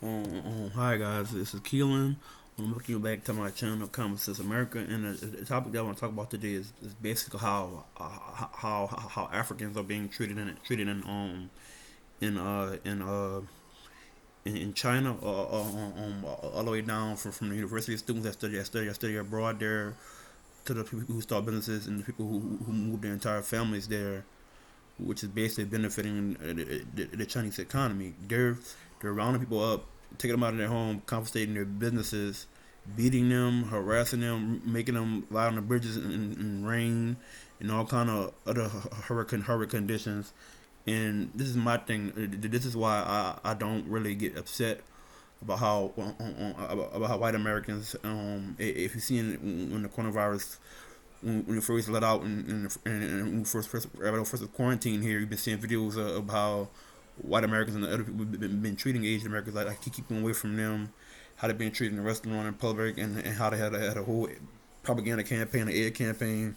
Hi guys, this is Keelan. I'm looking back to my channel, Common Sense America, and the topic that I want to talk about today is basically how Africans are being treated in China, all the way down from the university students that study abroad there to the people who start businesses and the people who move their entire families there, which is basically benefiting the Chinese economy. They're rounding people up, taking them out of their home, confiscating their businesses, beating them, harassing them, making them lie on the bridges in rain and all kind of other hurricane conditions. And this is my thing. This is why I don't really get upset about how white Americans, if you see when the coronavirus, when it first let out and when first was quarantine here, you've been seeing videos of how white Americans and the other people been treating Asian Americans, like keeping away from them, how they've been treated in the restaurant and public, and how they had a whole propaganda campaign, an ad campaign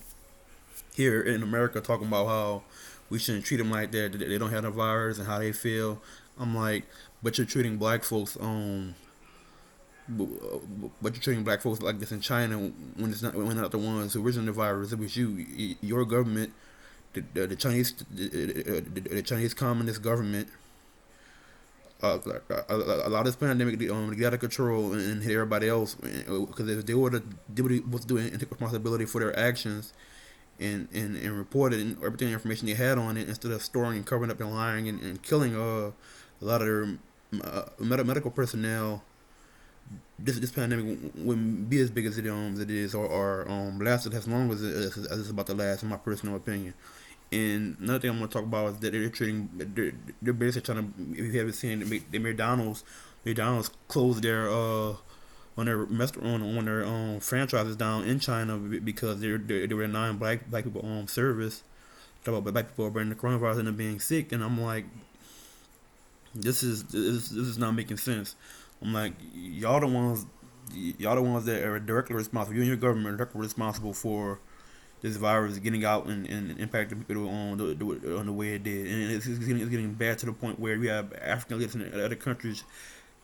here in America talking about how we shouldn't treat them like that, that they don't have the virus and how they feel. I'm like, but you're treating black folks but you're treating black folks like this in China when it's not, when they're not the ones who originated the virus. It was you, your government, the Chinese, the Chinese Communist government. Allow this pandemic to get out of control and hit everybody else. Because if they were to do what was doing and take responsibility for their actions and report it and everything the information they had on it, instead of storing and covering up and lying and killing a lot of their medical personnel, this pandemic wouldn't be as big as it is, or lasted as long as it's about to last, in my personal opinion. And another thing I'm going to talk about is that they're basically trying to, if you haven't seen it, McDonald's closed their on their restaurant, on their franchises down in China because they were denying black people service. Talk about black people bringing the coronavirus and them being sick, and I'm like, this is not making sense. I'm like, y'all the ones that are directly responsible. You and your government are directly responsible for this virus getting out and impacting people on the way it did. And it's getting bad to the point where we have African leaders in other countries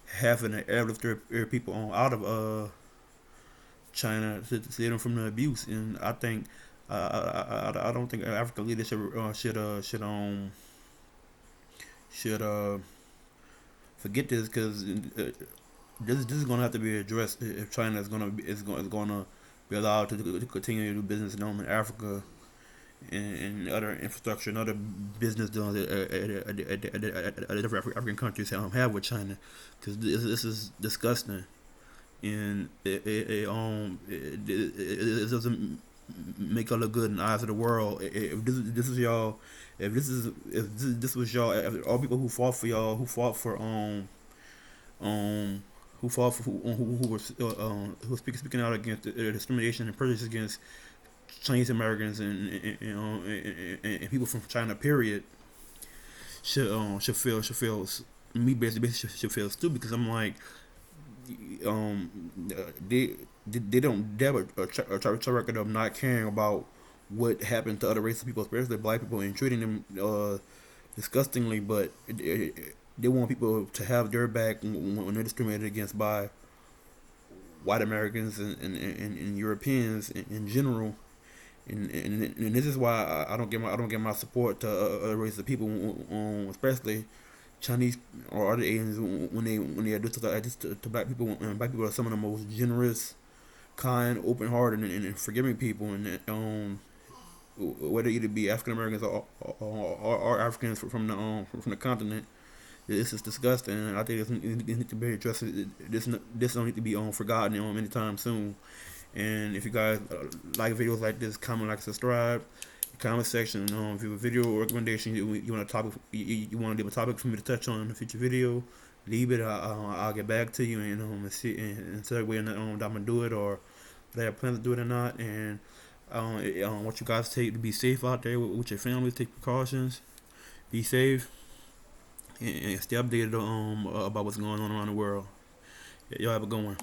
having to airlift their people on out of China to save them from the abuse. And I think I don't think African leaders should forget this, because this is going to have to be addressed if China is going to be allowed to continue to do business in Africa and other infrastructure and other business deals that different African countries have with China, because this is disgusting, and it doesn't make her look good in the eyes of the world. If this is y'all, if this was y'all, if all people who fought for y'all, um who were speaking out against discrimination and prejudice against Chinese Americans and people from China, period, should feel me basically should feel stupid, because I'm like, um they don't they have a track record of not caring about what happened to other races of people, especially black people, and treating them disgustingly. But they want people to have their back when they're discriminated against by white Americans and Europeans in general. And this is why I don't get my support to other races of people, especially Chinese or other Asians, when they do stuff like this to black people. And black people are some of the most generous, kind, open-hearted, and forgiving people. And whether either be African Americans or Africans from the continent, this is disgusting. And I think this needs to be addressed. This don't need to be forgotten anytime soon. And if you guys like videos like this, comment, like, subscribe. Comment section. If you have a video recommendation, you want a topic, you want to leave a topic for me to touch on in a future video, leave it. I'll get back to you and see and segue in that I'm gonna do it, or if I have plans to do it or not. And want you guys to be safe out there with your families. Take precautions. Be safe and stay updated about what's going on around the world. Y'all have a good one.